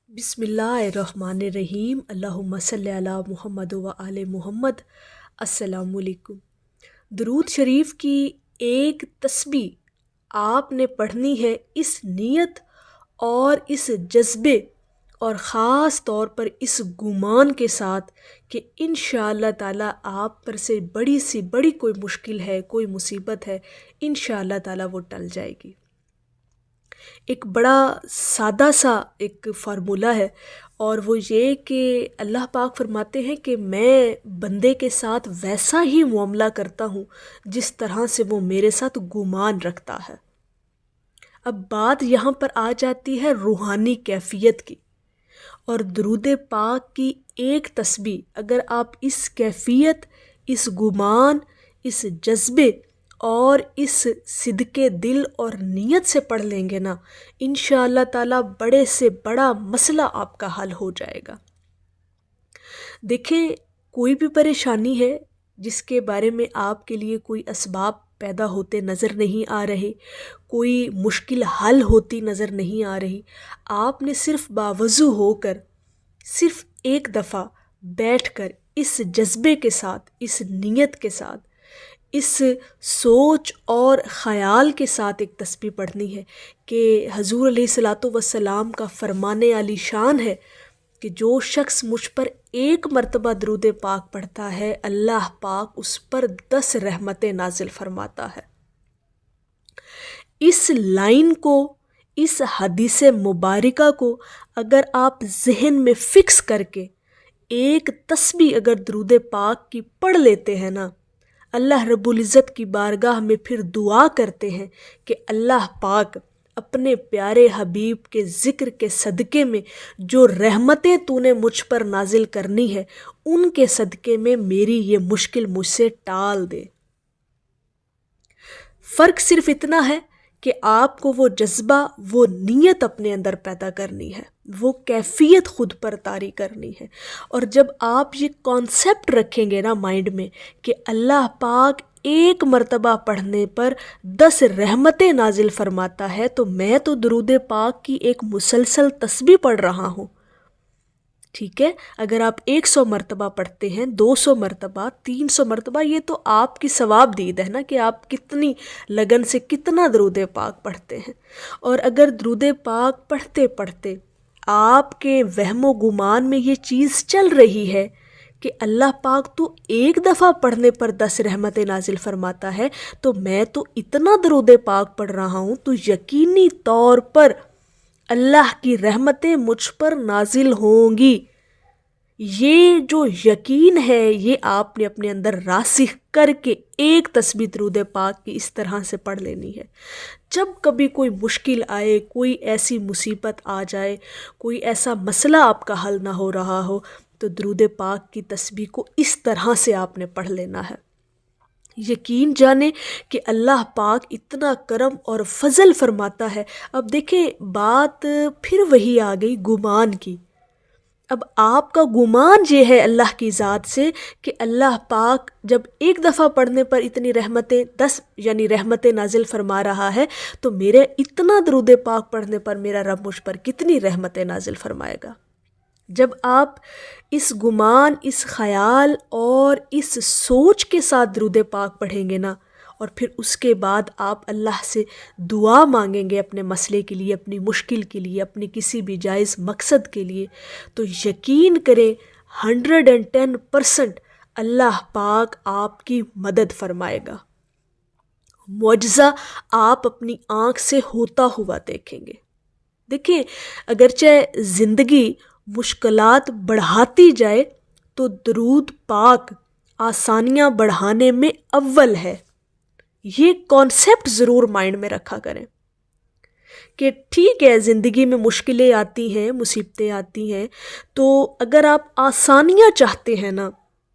بسم اللہ الرحمن الرحیم، اللہم صلی علی محمد و آل محمد۔ السلام علیکم۔ درود شریف کی ایک تسبیح آپ نے پڑھنی ہے اس نیت اور اس جذبے اور خاص طور پر اس گمان کے ساتھ کہ انشاءاللہ تعالیٰ آپ پر سے بڑی سی بڑی کوئی مشکل ہے، کوئی مصیبت ہے، انشاءاللہ تعالیٰ وہ ٹل جائے گی۔ ایک بڑا سادہ سا ایک فارمولہ ہے، اور وہ یہ کہ اللہ پاک فرماتے ہیں کہ میں بندے کے ساتھ ویسا ہی معاملہ کرتا ہوں جس طرح سے وہ میرے ساتھ گمان رکھتا ہے۔ اب بات یہاں پر آ جاتی ہے روحانی کیفیت کی، اور درود پاک کی ایک تسبیح اگر آپ اس کیفیت، اس گمان، اس جذبے اور اس صدقے دل اور نیت سے پڑھ لیں گے نا، انشاءاللہ تعالیٰ بڑے سے بڑا مسئلہ آپ کا حل ہو جائے گا۔ دیکھیں، کوئی بھی پریشانی ہے جس کے بارے میں آپ کے لیے کوئی اسباب پیدا ہوتے نظر نہیں آ رہے، کوئی مشکل حل ہوتی نظر نہیں آ رہی، آپ نے صرف باوضو ہو کر صرف ایک دفعہ بیٹھ کر اس جذبے کے ساتھ، اس نیت کے ساتھ، اس سوچ اور خیال کے ساتھ ایک تسبیح پڑھنی ہے کہ حضور علیہ الصلاۃ والسلام کا فرمان عالی شان ہے کہ جو شخص مجھ پر ایک مرتبہ درود پاک پڑھتا ہے، اللہ پاک اس پر 10 رحمتیں نازل فرماتا ہے۔ اس لائن کو، اس حدیث مبارکہ کو اگر آپ ذہن میں فکس کر کے ایک تسبیح اگر درود پاک کی پڑھ لیتے ہیں نا، اللہ رب العزت کی بارگاہ میں پھر دعا کرتے ہیں کہ اللہ پاک اپنے پیارے حبیب کے ذکر کے صدقے میں جو رحمتیں تو نے مجھ پر نازل کرنی ہے، ان کے صدقے میں میری یہ مشکل مجھ سے ٹال دے۔ فرق صرف اتنا ہے کہ آپ کو وہ جذبہ، وہ نیت اپنے اندر پیدا کرنی ہے، وہ کیفیت خود پر طاری کرنی ہے۔ اور جب آپ یہ کانسیپٹ رکھیں گے نا مائنڈ میں کہ اللہ پاک ایک مرتبہ پڑھنے پر 10 رحمتیں نازل فرماتا ہے، تو میں تو درود پاک کی ایک مسلسل تسبیح پڑھ رہا ہوں، ٹھیک ہے؟ اگر آپ 100 مرتبہ پڑھتے ہیں، 200 مرتبہ، 300 مرتبہ، یہ تو آپ کی ثواب دید ہے نا کہ آپ کتنی لگن سے کتنا درود پاک پڑھتے ہیں۔ اور اگر درود پاک پڑھتے پڑھتے آپ کے وہم و گمان میں یہ چیز چل رہی ہے کہ اللہ پاک تو ایک دفعہ پڑھنے پر 10 رحمتیں نازل فرماتا ہے، تو میں تو اتنا درود پاک پڑھ رہا ہوں، تو یقینی طور پر اللہ کی رحمتیں مجھ پر نازل ہوں گی۔ یہ جو یقین ہے، یہ آپ نے اپنے اندر راسخ کر کے ایک تسبیح درود پاک کی اس طرح سے پڑھ لینی ہے۔ جب کبھی کوئی مشکل آئے، کوئی ایسی مصیبت آ جائے، کوئی ایسا مسئلہ آپ کا حل نہ ہو رہا ہو، تو درود پاک کی تسبیح کو اس طرح سے آپ نے پڑھ لینا ہے۔ یقین جانیں کہ اللہ پاک اتنا کرم اور فضل فرماتا ہے۔ اب دیکھیں، بات پھر وہی آ گئی گمان کی۔ اب آپ کا گمان یہ ہے اللہ کی ذات سے کہ اللہ پاک جب ایک دفعہ پڑھنے پر اتنی رحمتیں 10 یعنی رحمتیں نازل فرما رہا ہے، تو میرے اتنا درود پاک پڑھنے پر میرا رب مجھ پر کتنی رحمتیں نازل فرمائے گا۔ جب آپ اس گمان، اس خیال اور اس سوچ کے ساتھ درود پاک پڑھیں گے نا، اور پھر اس کے بعد آپ اللہ سے دعا مانگیں گے اپنے مسئلے کے لیے، اپنی مشکل کے لیے، اپنی کسی بھی جائز مقصد کے لیے، تو یقین کریں 110% اللہ پاک آپ کی مدد فرمائے گا۔ معجزہ آپ اپنی آنکھ سے ہوتا ہوا دیکھیں گے۔ دیکھیں، اگرچہ زندگی مشکلات بڑھاتی جائے تو درود پاک آسانیاں بڑھانے میں اول ہے۔ یہ کانسیپٹ ضرور مائنڈ میں رکھا کریں کہ ٹھیک ہے، زندگی میں مشکلیں آتی ہیں، مصیبتیں آتی ہیں، تو اگر آپ آسانیاں چاہتے ہیں نا،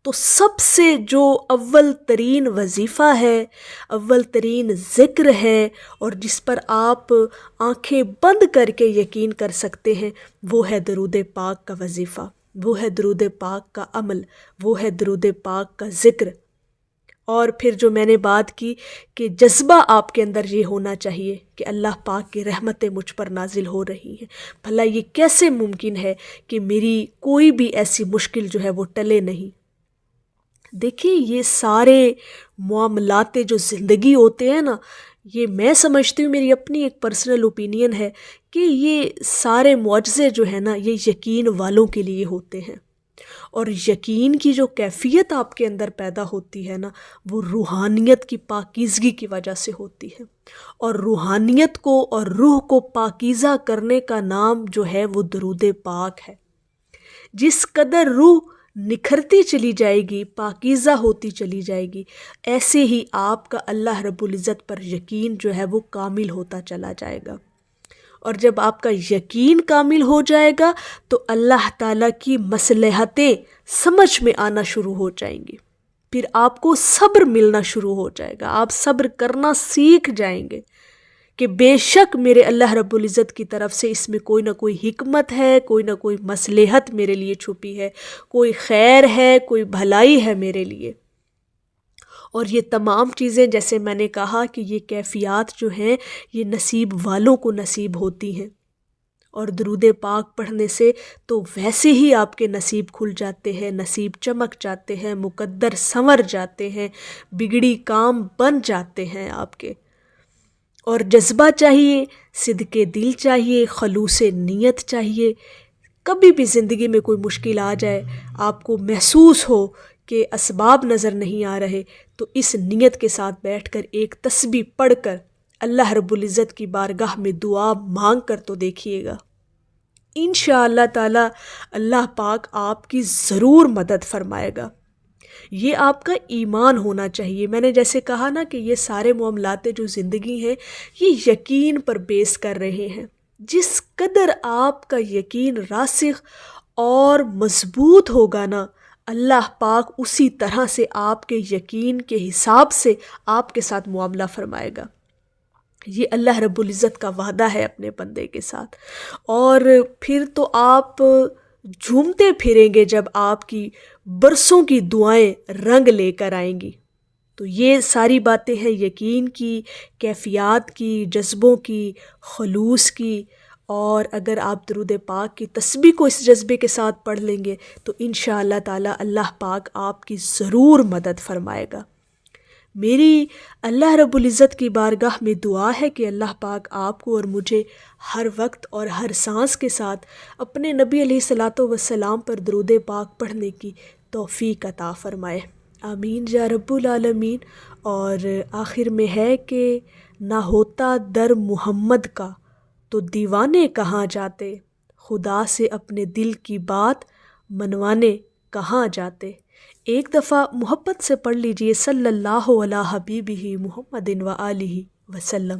تو سب سے جو اول ترین وظیفہ ہے، اول ترین ذکر ہے، اور جس پر آپ آنکھیں بند کر کے یقین کر سکتے ہیں، وہ ہے درود پاک کا وظیفہ، وہ ہے درود پاک کا عمل، وہ ہے درود پاک کا ذکر۔ اور پھر جو میں نے بات کی کہ جذبہ آپ کے اندر یہ ہونا چاہیے کہ اللہ پاک کی رحمتیں مجھ پر نازل ہو رہی ہیں، بھلا یہ کیسے ممکن ہے کہ میری کوئی بھی ایسی مشکل جو ہے وہ ٹلے نہیں۔ دیکھیں یہ سارے معاملات جو زندگی ہوتے ہیں نا، یہ میں سمجھتی ہوں، میری اپنی ایک پرسنل اوپینین ہے کہ یہ سارے معجزے جو ہیں نا یہ یقین والوں کے لیے ہوتے ہیں، اور یقین کی جو کیفیت آپ کے اندر پیدا ہوتی ہے نا وہ روحانیت کی پاکیزگی کی وجہ سے ہوتی ہے، اور روحانیت کو اور روح کو پاکیزہ کرنے کا نام جو ہے وہ درود پاک ہے۔ جس قدر روح نکھرتی چلی جائے گی، پاکیزہ ہوتی چلی جائے گی، ایسے ہی آپ کا اللہ رب العزت پر یقین جو ہے وہ کامل ہوتا چلا جائے گا، اور جب آپ کا یقین کامل ہو جائے گا تو اللہ تعالیٰ کی مصلحتیں سمجھ میں آنا شروع ہو جائیں گی، پھر آپ کو صبر ملنا شروع ہو جائے گا، آپ صبر کرنا سیکھ جائیں گے کہ بے شک میرے اللہ رب العزت کی طرف سے اس میں کوئی نہ کوئی حکمت ہے، کوئی نہ کوئی مصلحت میرے لیے چھپی ہے، کوئی خیر ہے، کوئی بھلائی ہے میرے لیے۔ اور یہ تمام چیزیں جیسے میں نے کہا کہ یہ کیفیات جو ہیں یہ نصیب والوں کو نصیب ہوتی ہیں، اور درود پاک پڑھنے سے تو ویسے ہی آپ کے نصیب کھل جاتے ہیں، نصیب چمک جاتے ہیں، مقدر سنور جاتے ہیں، بگڑی کام بن جاتے ہیں آپ کے۔ اور جذبہ چاہیے، صدق دل چاہیے، خلوص نیت چاہیے۔ کبھی بھی زندگی میں کوئی مشکل آ جائے، آپ کو محسوس ہو کہ اسباب نظر نہیں آ رہے، تو اس نیت کے ساتھ بیٹھ کر ایک تسبیح پڑھ کر اللہ رب العزت کی بارگاہ میں دعا مانگ کر تو دیکھیے گا، انشاءاللہ تعالی اللہ پاک آپ کی ضرور مدد فرمائے گا۔ یہ آپ کا ایمان ہونا چاہیے۔ میں نے جیسے کہا نا کہ یہ سارے معاملات جو زندگی ہیں یہ یقین پر بیس کر رہے ہیں۔ جس قدر آپ کا یقین راسخ اور مضبوط ہوگا نا، اللہ پاک اسی طرح سے آپ کے یقین کے حساب سے آپ کے ساتھ معاملہ فرمائے گا۔ یہ اللہ رب العزت کا وعدہ ہے اپنے بندے کے ساتھ، اور پھر تو آپ جھومتے پھریں گے جب آپ کی برسوں کی دعائیں رنگ لے کر آئیں گی۔ تو یہ ساری باتیں ہیں یقین کی، کیفیات کی، جذبوں کی، خلوص کی، اور اگر آپ درود پاک کی تسبیح کو اس جذبے کے ساتھ پڑھ لیں گے تو انشاءاللہ تعالی اللہ پاک آپ کی ضرور مدد فرمائے گا۔ میری اللہ رب العزت کی بارگاہ میں دعا ہے کہ اللہ پاک آپ کو اور مجھے ہر وقت اور ہر سانس کے ساتھ اپنے نبی علیہ الصلاۃ والسلام پر درود پاک پڑھنے کی توفیق عطا فرمائے، آمین یا رب العالمین۔ اور آخر میں ہے کہ نہ ہوتا در محمد کا تو دیوانے کہاں جاتے، خدا سے اپنے دل کی بات منوانے کہاں جاتے۔ ایک دفعہ محبت سے پڑھ لیجئے صلی اللہ علیہ حبیبہ محمد و آلہ وسلم۔